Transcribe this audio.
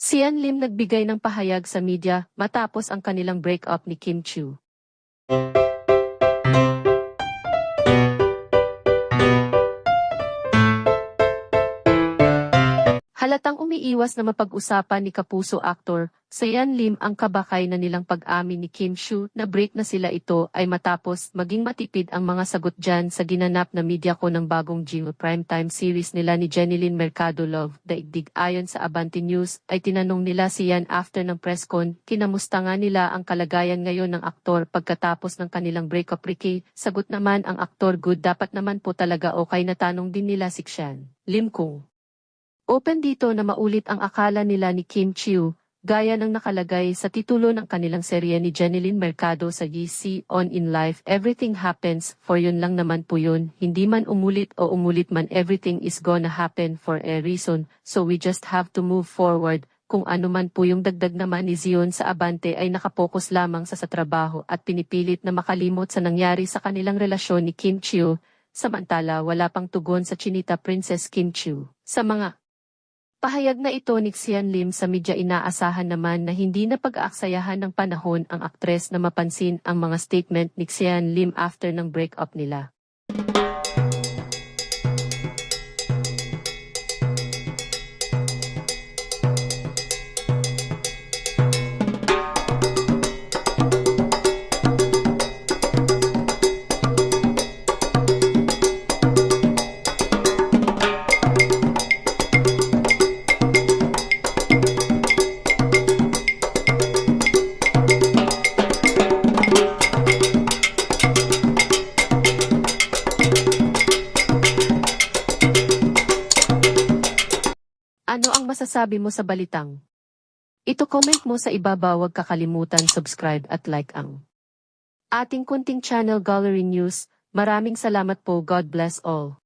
Sian Lim nagbigay ng pahayag sa media matapos ang kanilang breakup ni Kim Chiu. Halatang umiiwas na mapag-usapan ni kapuso actor, Sian Lim ang kabakay na nilang pag-amin ni Kim Chiu na break na sila ito ay matapos maging matipid ang mga sagot dyan sa ginanap na media ko ng bagong Gmail primetime series nila ni Jeneline Mercado Love Daigdig. Ayon sa Abante News ay tinanong nila Sian after ng press con, kinamusta nga nila ang kalagayan ngayon ng aktor pagkatapos ng kanilang breakup. Ricky, sagot naman ang aktor, good dapat naman po talaga okay na tanong din nila si Sian Lim kung open dito na maulit ang akala nila ni Kim Chiu, gaya ng nakalagay sa titulo ng kanilang serye ni Jeneline Mercado sa GC On In Life. Everything happens, for yun lang naman po yun, hindi man umulit o umulit man, everything is gonna happen for a reason, so we just have to move forward. Kung ano man po yung dagdag naman ni Zion sa Abante ay nakapokus lamang sa trabaho at pinipilit na makalimot sa nangyari sa kanilang relasyon ni Kim Chiu, samantala wala pang tugon sa Chinita Princess Kim Chiu. Sa mga pahayag na ito ni Sian Lim sa media, inaasahan naman na hindi na pag-aaksayahan ng panahon ang aktres na mapansin ang mga statement ni Sian Lim after ng breakup nila. Ano ang masasabi mo sa balitang ito? Comment mo sa ibaba, huwag kakalimutan subscribe at like ang ating kunting channel Gallery News. Maraming salamat po. God bless all.